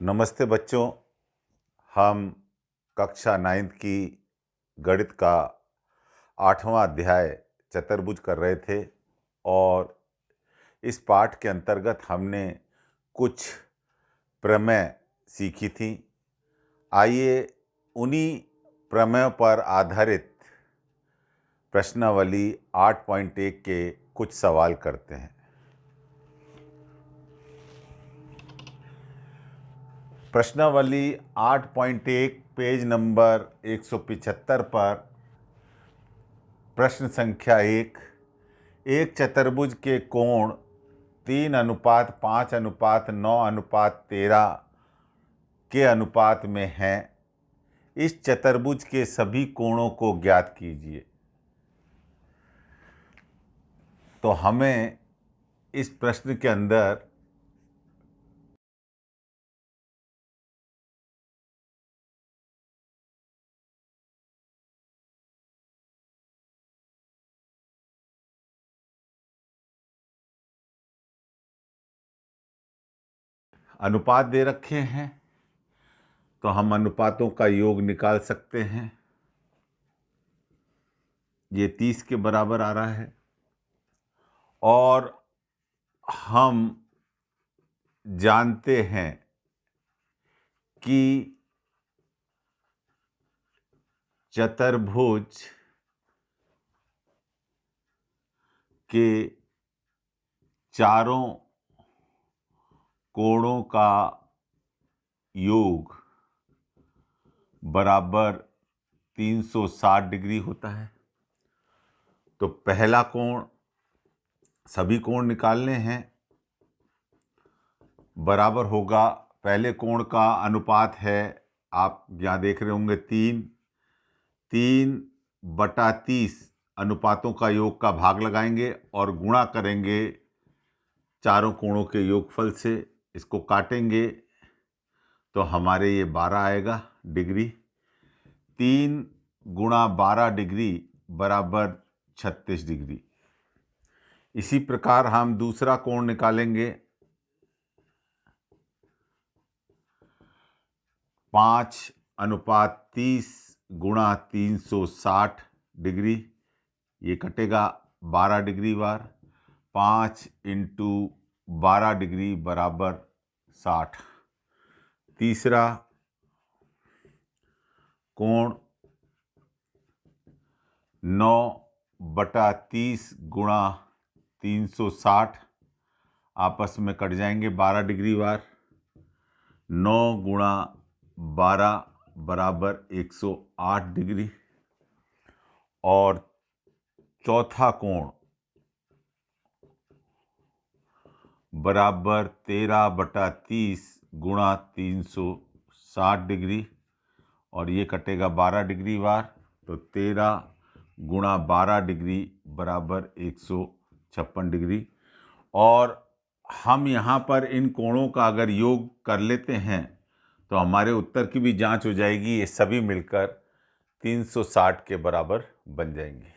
नमस्ते बच्चों। हम कक्षा 9th की गणित का 8वां अध्याय चतुर्भुज कर रहे थे और इस पाठ के अंतर्गत हमने कुछ प्रमेय सीखी थी। आइए उन्हीं प्रमेयों पर आधारित प्रश्नावली 8.1 के कुछ सवाल करते हैं। प्रश्नावली 8.1 पेज नंबर 175 पर प्रश्न संख्या 1, एक चतुर्भुज के कोण 3:5:9:13 के अनुपात में हैं। इस चतुर्भुज के सभी कोणों को ज्ञात कीजिए। तो हमें इस प्रश्न के अंदर अनुपात दे रखे हैं, तो हम अनुपातों का योग निकाल सकते हैं। ये 30 के बराबर आ रहा है और हम जानते हैं कि चतुर्भुज के चारों कोणों का योग बराबर 360 डिग्री होता है। तो पहला कोण, सभी कोण निकालने हैं, बराबर होगा, पहले कोण का अनुपात है, आप यहाँ देख रहे होंगे 3/30 अनुपातों का योग का भाग लगाएंगे और गुणा करेंगे चारों कोणों के योगफल से। इसको काटेंगे तो हमारे ये 12 आएगा डिग्री। 3 गुणा 12 डिग्री बराबर 36 डिग्री। इसी प्रकार हम दूसरा कोण निकालेंगे। 5:30 गुणा 360 डिग्री, ये कटेगा 12 डिग्री बार। 5 इंटू 12 डिग्री बराबर 60। तीसरा कोण 9/30 गुणा 360 आपस में कट जाएंगे 12 डिग्री बार। 9 गुणा 12 बराबर 108 डिग्री। और चौथा कोण बराबर 13/30 गुणा 360 डिग्री और ये कटेगा 12 डिग्री बार। तो 13 गुणा 12 डिग्री बराबर 156 डिग्री। और हम यहाँ पर इन कोणों का अगर योग कर लेते हैं तो हमारे उत्तर की भी जांच हो जाएगी। ये सभी मिलकर 360 के बराबर बन जाएंगे।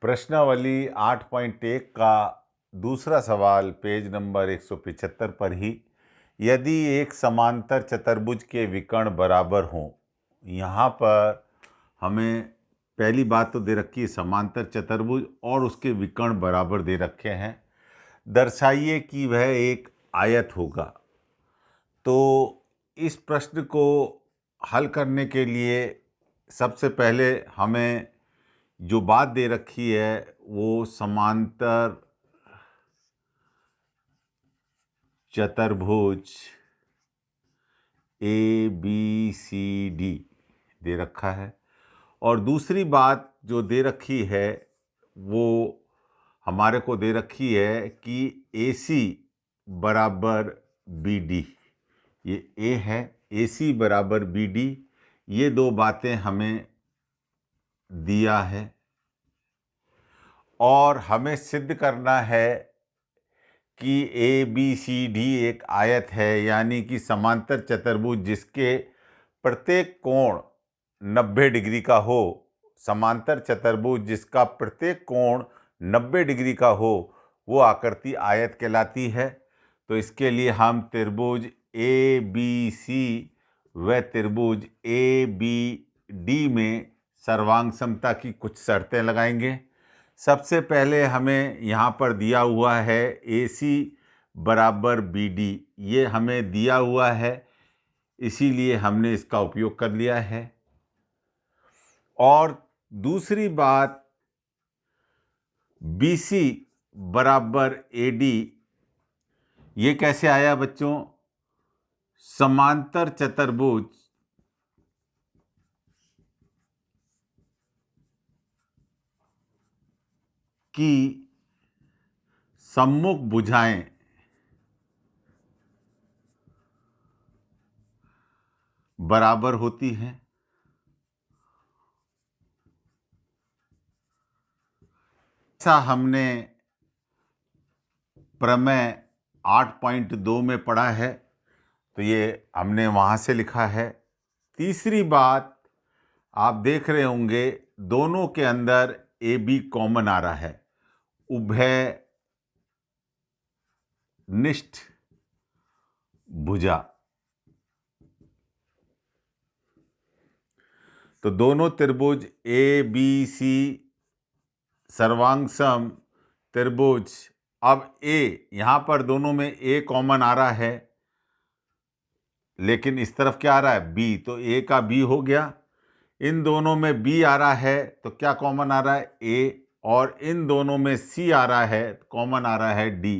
प्रश्नावली 8.1 का दूसरा सवाल पेज नंबर 175 पर ही, यदि एक समांतर चतुर्भुज के विकर्ण बराबर हों। यहाँ पर हमें पहली बात तो दे रखी है समांतर चतुर्भुज और उसके विकर्ण बराबर दे रखे हैं। दर्शाइए कि वह एक आयत होगा। तो इस प्रश्न को हल करने के लिए सबसे पहले हमें जो बात दे रखी है वो समांतर चतुर्भुज ABCD दे रखा है। और दूसरी बात जो दे रखी है वो हमारे को दे रखी है कि AC बराबर BD, ये A है, AC बराबर BD, ये दो बातें हमें दिया है। और हमें सिद्ध करना है कि ABCD एक आयत है, यानी कि समांतर चतुर्भुज जिसके प्रत्येक कोण 90 डिग्री का हो। समांतर चतुर्भुज जिसका प्रत्येक कोण 90 डिग्री का हो वो आकृति आयत कहलाती है। तो इसके लिए हम त्रिभुज ABC व त्रिभुज ABD में सर्वांग समता की कुछ शर्तें लगाएंगे। सबसे पहले हमें यहाँ पर दिया हुआ है AC बराबर BD, ये हमें दिया हुआ है, इसीलिए हमने इसका उपयोग कर लिया है। और दूसरी बात, BC बराबर AD, ये कैसे आया बच्चों? समांतर चतुर्भुज की सम्मुख भुजाएं बराबर होती हैं। ऐसा हमने प्रमेय 8.2 में पढ़ा है, तो ये हमने वहाँ से लिखा है। तीसरी बात, आप देख रहे होंगे दोनों के अंदर AB कॉमन आ रहा है, उभय निष्ठ भुजा। तो दोनों त्रिभुज ABC सर्वांग सम त्रिभुज, अब A, यहाँ पर दोनों में A कॉमन आ रहा है, लेकिन इस तरफ क्या आ रहा है? B, तो A का B हो गया। इन दोनों में B आ रहा है, तो क्या कॉमन आ रहा है? A, और इन दोनों में C आ रहा है, कॉमन आ रहा है D।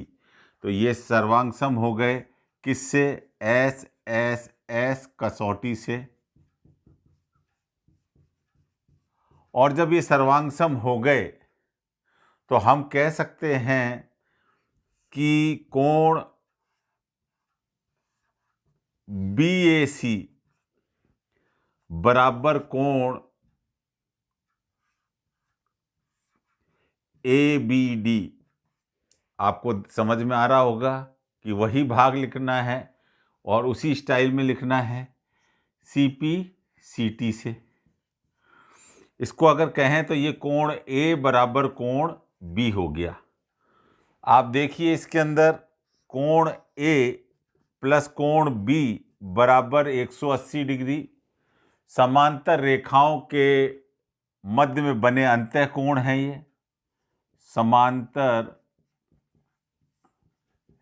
तो ये सर्वांग सम हो गए, किससे? S कसौटी से। और जब ये सर्वांग सम हो गए तो हम कह सकते हैं कि कोण BAC बराबर कोण ABD, आपको समझ में आ रहा होगा कि वही भाग लिखना है और उसी स्टाइल में लिखना है, CP CT से। इसको अगर कहें तो ये कोण A बराबर कोण B हो गया। आप देखिए इसके अंदर कोण A प्लस कोण B बराबर 180 डिग्री, समांतर रेखाओं के मध्य में बने अंतः कोण हैं। ये समांतर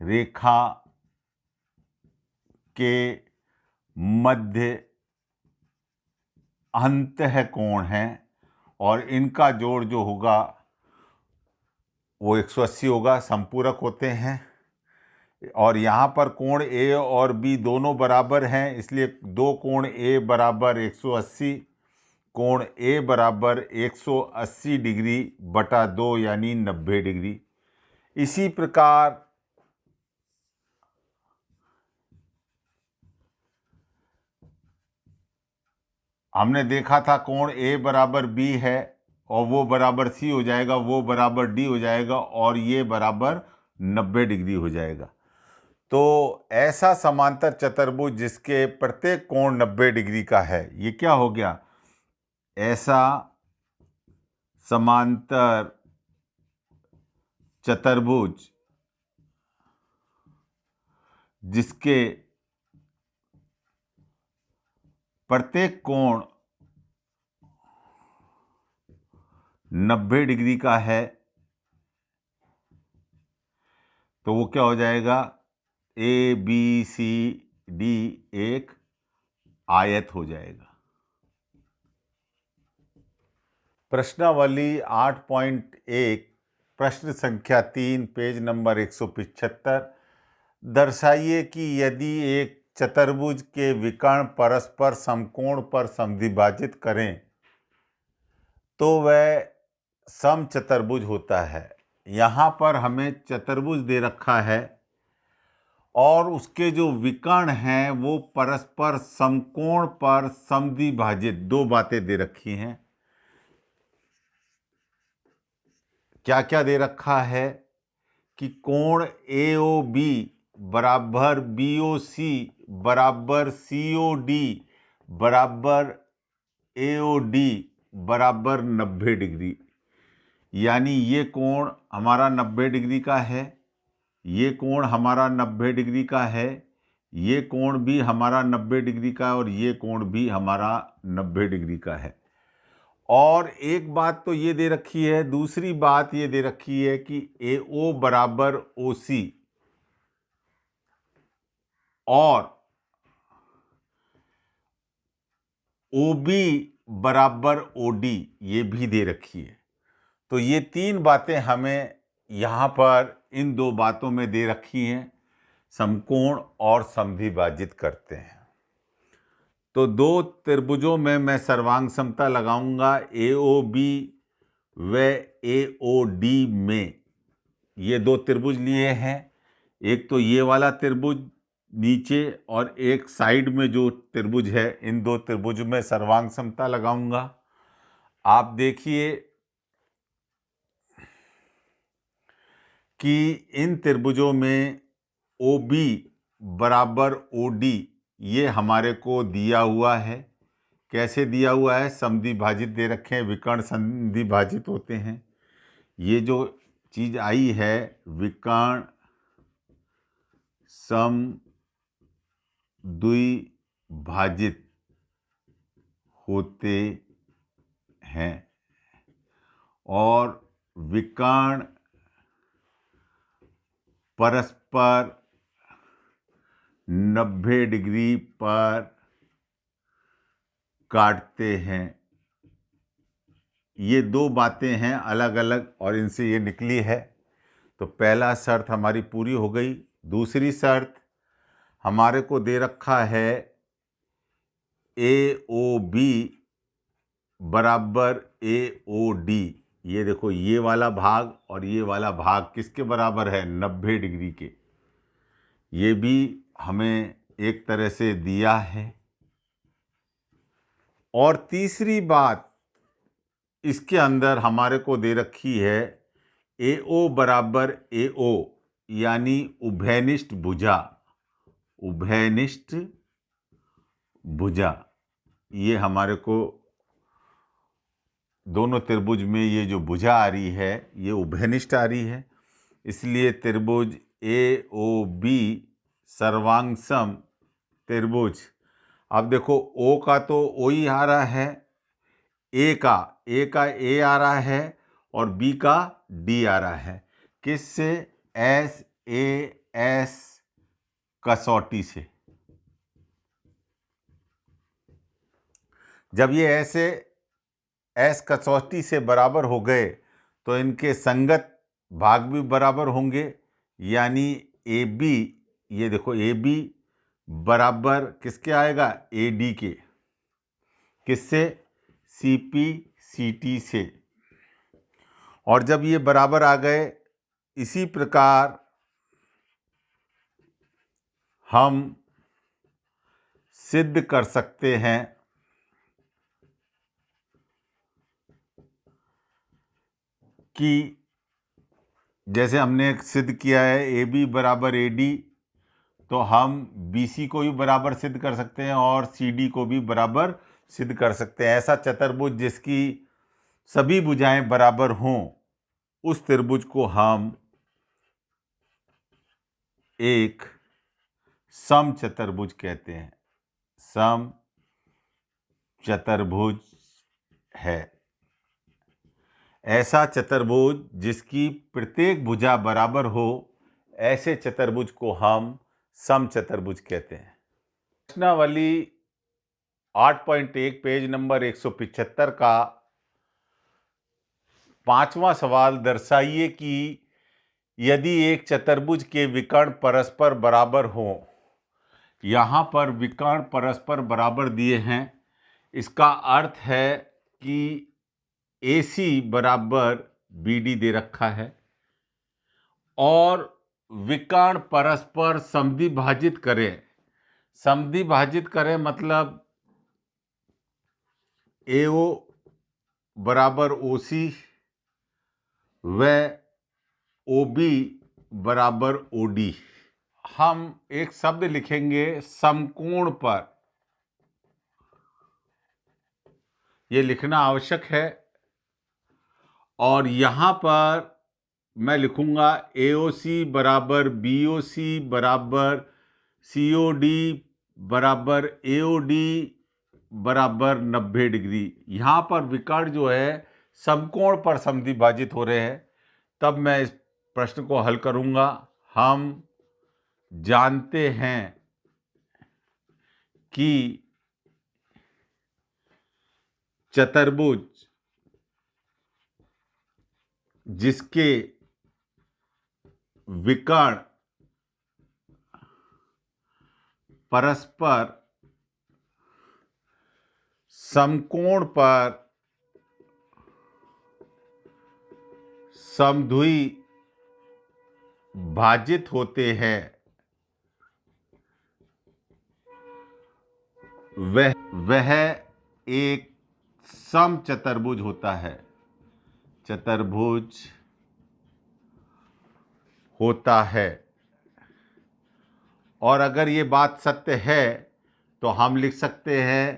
रेखा के मध्य अंतः कोण हैं, और इनका जोड़ जो होगा वो 180 होगा, संपूरक होते हैं। और यहाँ पर कोण A और B दोनों बराबर हैं, इसलिए दो कोण A बराबर 180, कोण A बराबर 180 डिग्री बटा 2 यानी 90 डिग्री। इसी प्रकार हमने देखा था कोण A बराबर B है और वो बराबर C हो जाएगा, वो बराबर D हो जाएगा और ये बराबर 90 डिग्री हो जाएगा। तो ऐसा समांतर चतुर्भुज जिसके प्रत्येक कोण 90 डिग्री का है, ये क्या हो गया? ऐसा समांतर चतुर्भुज जिसके प्रत्येक कोण 90 डिग्री का है, तो वो क्या हो जाएगा? ABCD एक आयत हो जाएगा। प्रश्नावली 8.1 प्रश्न संख्या 3 पेज नंबर 175, दर्शाइए कि यदि एक चतुर्भुज के विकर्ण परस्पर समकोण पर समद्विभाजित करें तो वह समचतुर्भुज होता है। यहाँ पर हमें चतुर्भुज दे रखा है और उसके जो विकर्ण हैं वो परस्पर समकोण पर समद्विभाजित, दो बातें दे रखी हैं। क्या क्या दे रखा है कि कोण AOB बराबर BOC बराबर COD बराबर AOD बराबर 90 डिग्री, यानी ये कोण हमारा 90 डिग्री का है, ये कोण हमारा 90 डिग्री का है, ये कोण भी हमारा 90 डिग्री का है और ये कोण भी हमारा 90 डिग्री का है। और एक बात तो ये दे रखी है, दूसरी बात ये दे रखी है कि AO बराबर OC और OB बराबर OD ये भी दे रखी है। तो ये तीन बातें हमें यहाँ पर इन दो बातों में दे रखी हैं, समकोण और समद्विभाजित करते हैं। तो दो त्रिभुजों में मैं सर्वांग समता लगाऊंगा। AOB व AOD में ये दो त्रिभुज लिए हैं, एक तो ये वाला त्रिभुज नीचे और एक साइड में जो त्रिभुज है, इन दो त्रिभुज में सर्वांग समता लगाऊंगा। आप देखिए कि इन त्रिभुजों में OB बराबर OD ये हमारे को दिया हुआ है। कैसे दिया हुआ है? समद्विभाजित दे रखे हैं, विकर्ण समद्विभाजित होते हैं। ये जो चीज आई है विकर्ण समद्विभाजित होते हैं और विकर्ण परस्पर 90 डिग्री पर काटते हैं। ये दो बातें हैं अलग अलग और इनसे ये निकली है। तो पहला शर्त हमारी पूरी हो गई। दूसरी शर्त हमारे को दे रखा है AOB बराबर AOD। ये देखो, ये वाला भाग और ये वाला भाग किसके बराबर है? 90 डिग्री के। ये भी हमें एक तरह से दिया है। और तीसरी बात इसके अंदर हमारे को दे रखी है AO बराबर AO यानी उभयनिष्ठ भुजा। उभयनिष्ठ भुजा ये हमारे को दोनों त्रिभुज में ये जो भुजा आ रही है ये उभयनिष्ठ आ रही है, इसलिए त्रिभुज AOB सर्वांग सम त्रिभुज। अब देखो O का तो O ही आ रहा है, A का A आ रहा है और B का D आ रहा है। किससे? SAS कसौटी से। जब ये ऐसे S कसौटी से बराबर हो गए तो इनके संगत भाग भी बराबर होंगे, यानी AB, ये देखो AB बराबर किसके आएगा? AD के। किससे? CP CT से। और जब ये बराबर आ गए, इसी प्रकार हम सिद्ध कर सकते हैं कि जैसे हमने सिद्ध किया है AB बराबर AD, तो हम BC को भी बराबर सिद्ध कर सकते हैं और CD को भी बराबर सिद्ध कर सकते हैं। ऐसा चतुर्भुज जिसकी सभी भुजाएं बराबर हों, उस त्रिभुज को हम एक सम चतुर्भुज कहते हैं। सम चतुर्भुज है ऐसा चतुर्भुज जिसकी प्रत्येक भुजा बराबर हो, ऐसे चतुर्भुज को हम सम चतुर्भुज कहते हैं। प्रश्नावली 8.1 पेज नंबर 175 का 5वां सवाल, दर्शाइए कि यदि एक चतुर्भुज के विकर्ण परस्पर बराबर हों। यहाँ पर विकर्ण परस्पर बराबर दिए हैं, इसका अर्थ है कि AC बराबर BD दे रखा है और विकर्ण परस्पर समद्विभाजित करें। समद्विभाजित करें मतलब AO बराबर OC व OB बराबर OD। हम एक शब्द लिखेंगे समकोण पर, यह लिखना आवश्यक है। और यहाँ पर मैं लिखूंगा AOC बराबर BOC बराबर COD बराबर AOD बराबर 90 डिग्री। यहाँ पर विकर्ण जो है समकोण पर समद्विभाजित हो रहे हैं। तब मैं इस प्रश्न को हल करूँगा। हम जानते हैं कि चतुर्भुज जिसके विकर्ण परस्पर समकोण पर समद्वि भाजित होते हैं, वह एक समचतुर्भुज होता है। चतुर्भुज होता है। और अगर ये बात सत्य है तो हम लिख सकते हैं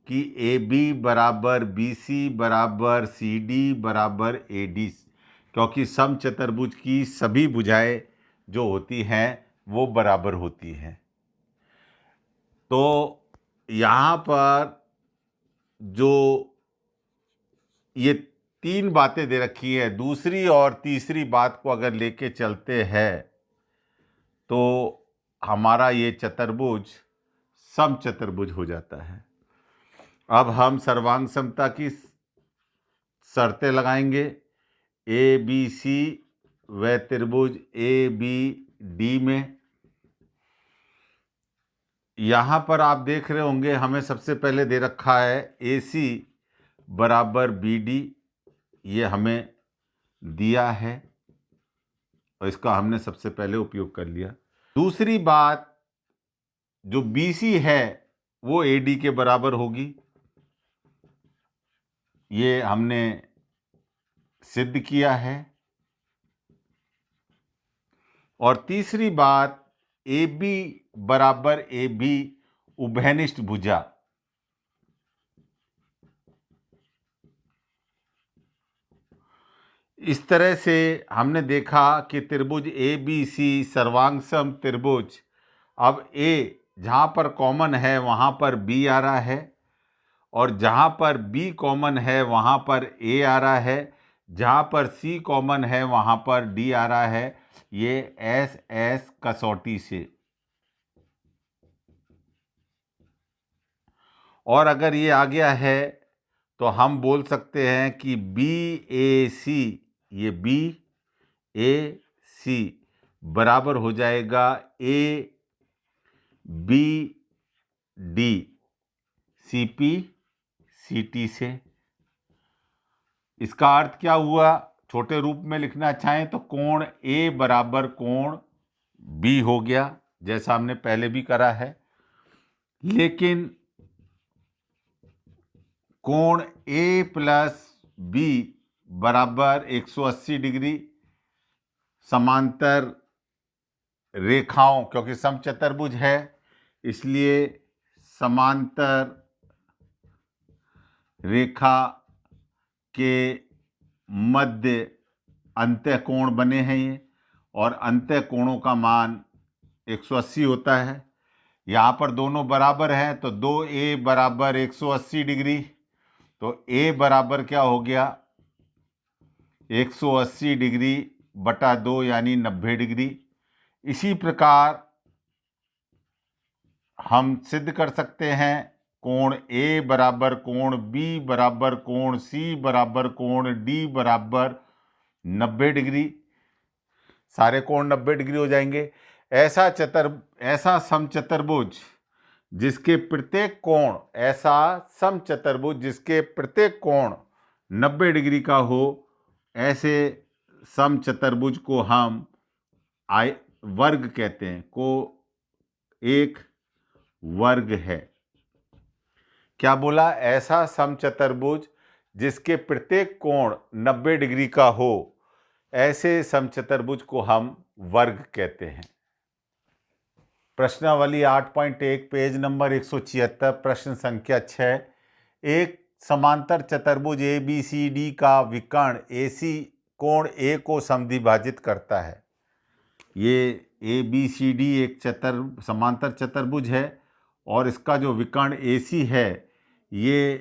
कि AB बराबर BC बराबर CD बराबर AD, क्योंकि समचतुर्भुज की सभी भुजाएं जो होती हैं वो बराबर होती हैं। तो यहाँ पर जो ये तीन बातें दे रखी है, दूसरी और तीसरी बात को अगर लेके चलते हैं तो हमारा ये चतुर्भुज समचतुर्भुज हो जाता है। अब हम सर्वांग समता की शर्तें लगाएंगे। ABC व त्रिभुज ABD में, यहाँ पर आप देख रहे होंगे हमें सबसे पहले दे रखा है AC बराबर BD, ये हमें दिया है और इसका हमने सबसे पहले उपयोग कर लिया। दूसरी बात, जो BC है वो AD के बराबर होगी, ये हमने सिद्ध किया है। और तीसरी बात, AB बराबर AB उभयनिष्ठ भुजा, इस तरह से हमने देखा कि त्रिभुज ABC सर्वांग सम त्रिभुज, अब A जहाँ पर कॉमन है वहाँ पर B आ रहा है और जहाँ पर B कॉमन है वहाँ पर A आ रहा है, जहाँ पर C कॉमन है वहाँ पर D आ रहा है। ये SS कसौटी से, और अगर ये आ गया है तो हम बोल सकते हैं कि BAC, ये BAC बराबर हो जाएगा ABD CPCT से। इसका अर्थ क्या हुआ? छोटे रूप में लिखना चाहें तो कोण A बराबर कोण B हो गया, जैसा हमने पहले भी करा है। लेकिन कोण A प्लस B बराबर 180 डिग्री समांतर रेखाओं, क्योंकि समचतुर्भुज है इसलिए समांतर रेखा के मध्य अंत्य कोण बने हैं ये, और अंत्य कोणों का मान 180 होता है। यहाँ पर दोनों बराबर हैं तो 2A बराबर 180 डिग्री, तो A बराबर क्या हो गया? 180 डिग्री बटा 2 यानी 90 डिग्री। इसी प्रकार हम सिद्ध कर सकते हैं कोण A बराबर कोण B बराबर कोण C बराबर कोण D बराबर 90 डिग्री। सारे कोण 90 डिग्री हो जाएंगे। ऐसा समचतुर्भुज जिसके प्रत्येक कोण, ऐसा समचतुर्भुज जिसके प्रत्येक कोण 90 डिग्री का हो, ऐसे समचतुर्भुज को हम वर्ग कहते हैं, को एक वर्ग है। क्या बोला? ऐसा समचतुर्भुज जिसके प्रत्येक कोण 90 डिग्री का हो, ऐसे समचतुर्भुज को हम वर्ग कहते हैं। प्रश्नावली 8.1 पेज नंबर 176, प्रश्न संख्या 6। एक समांतर चतुर्भुज ABCD का विकर्ण AC कोण A को समद्विभाजित करता है। ये ए बी सी डी एक समांतर चतुर्भुज है और इसका जो विकर्ण ए सी है ये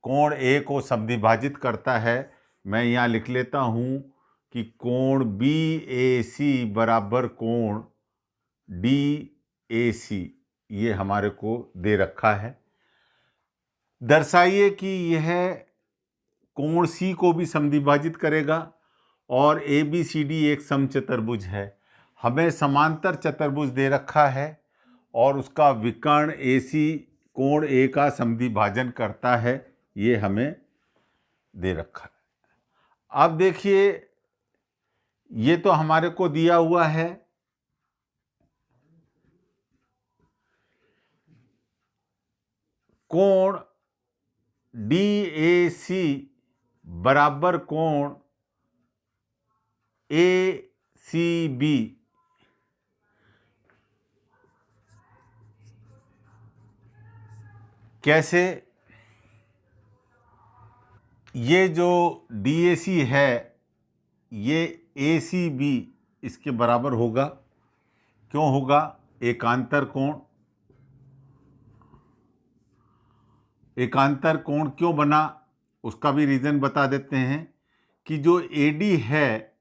कोण ए को समद्विभाजित करता है। मैं यहाँ लिख लेता हूँ कि कोण बी ए सी बराबर कोण डी ए सी, ये हमारे को दे रखा है। दर्शाइए कि यह कोण सी को भी समद्विभाजित करेगा और ए बी सी डी एक समचतुर्भुज है। हमें समांतर चतुर्भुज दे रखा है और उसका विकर्ण ए सी कोण ए का समद्विभाजन करता है, ये हमें दे रखा है। अब देखिए ये तो हमारे को दिया हुआ है, कोण डी ए सी बराबर कोण ए सी बी। कैसे? ये जो डी ए सी है ये ए सी बी इसके बराबर होगा। क्यों होगा? एकांतर कोण। एकांतर कोण क्यों बना उसका भी रीज़न बता देते हैं कि जो ए डी है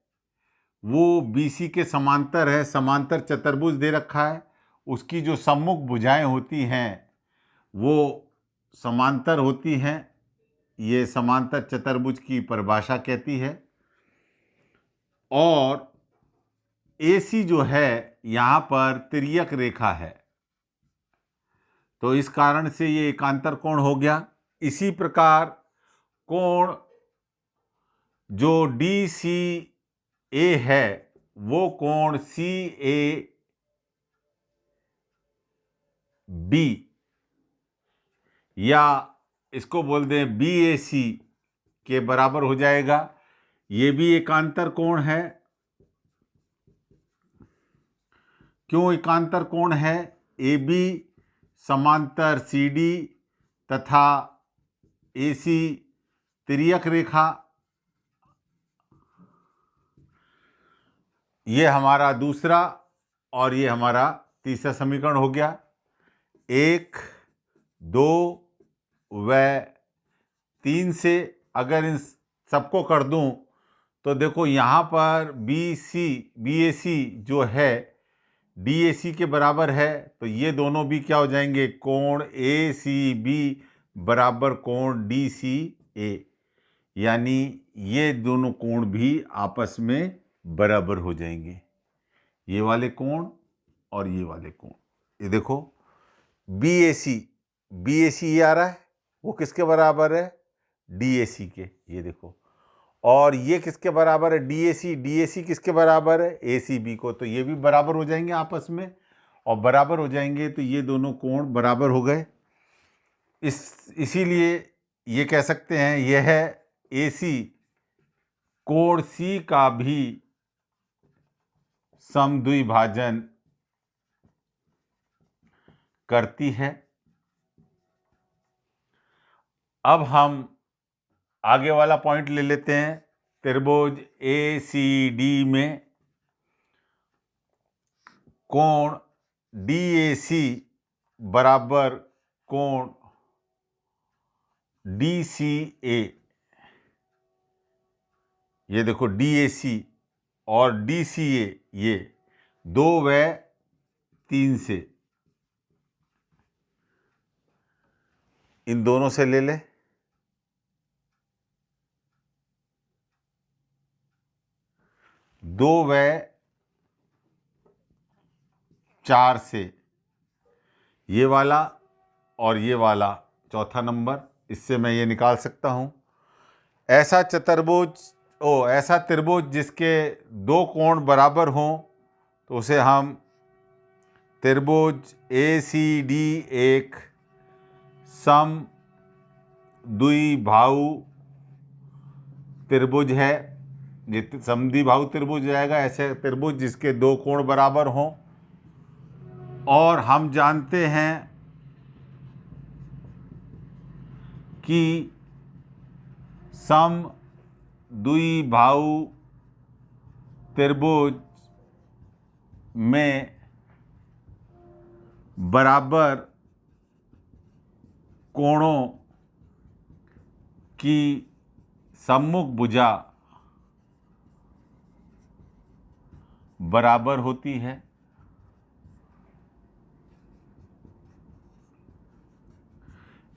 वो बी सी के समांतर है, समांतर चतुर्भुज दे रखा है, उसकी जो सम्मुख भुजाएं होती हैं वो समांतर होती हैं, ये समांतर चतुर्भुज की परिभाषा कहती है। और AC जो है यहाँ पर तिर्यक रेखा है, तो इस कारण से ये एकांतर कोण हो गया। इसी प्रकार कोण जो DCA है वो कोण CAB या इसको बोल दें BAC के बराबर हो जाएगा। ये भी एकांतर कोण है। क्यों एकांतर कोण है? AB समांतर CD तथा AC तिर्यक रेखा। ये हमारा दूसरा और ये हमारा तीसरा समीकरण हो गया। 1, 2 व 3 से अगर इन सबको कर दूं तो देखो यहाँ पर BAC जो है DAC के बराबर है, तो ये दोनों भी क्या हो जाएंगे? कोण ACB बराबर कोण DCA, यानी ये दोनों कोण भी आपस में बराबर हो जाएंगे। ये वाले कोण और ये वाले कोण। ये देखो BAC ये आ रहा है, वो किसके बराबर है? DAC के। ये देखो, और ये किसके बराबर है? DAC किसके बराबर है? ACB को। तो ये भी बराबर हो जाएंगे आपस में, और बराबर हो जाएंगे तो ये दोनों कोण बराबर हो गए। इसीलिए ये कह सकते हैं यह AC कोण C का भी समद्विभाजन करती है। अब हम आगे वाला पॉइंट ले लेते हैं। त्रिभुज ACD में कोण DAC बराबर कोण DCA। ये देखो DAC और DCA ये 2 व 3 से, इन दोनों से ले ले। 2 व 4 से, ये वाला और ये वाला चौथा नंबर, इससे मैं ये निकाल सकता हूँ। ऐसा त्रिभुज जिसके दो कोण बराबर हों तो उसे हम त्रिभुज ACD एक समद्विबाहु त्रिभुज है। ये समद्विबाहु त्रिभुज जाएगा, ऐसे त्रिभुज जिसके दो कोण बराबर हों। और हम जानते हैं कि समद्विबाहु त्रिभुज में बराबर कोणों की सम्मुख भुजा बराबर होती है।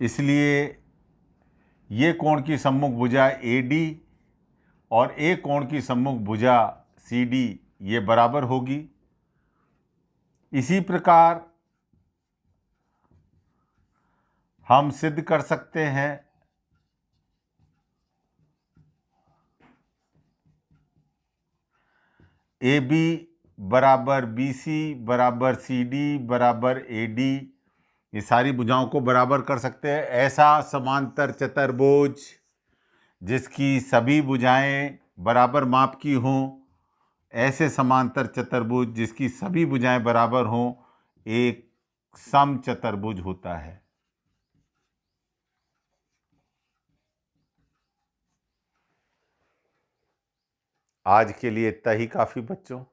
इसलिए ये कोण की सम्मुख भुजा AD और एक कोण की सम्मुख भुजा CD ये बराबर होगी। इसी प्रकार हम सिद्ध कर सकते हैं AB बराबर BC बराबर CD बराबर AD, ये सारी भुजाओं को बराबर कर सकते हैं। ऐसा समांतर चतुर्भुज जिसकी सभी भुजाएं बराबर माप की हों, ऐसे समांतर चतुर्भुज जिसकी सभी भुजाएं बराबर हों, एक समचतुर्भुज होता है। आज के लिए इतना ही काफ़ी बच्चों।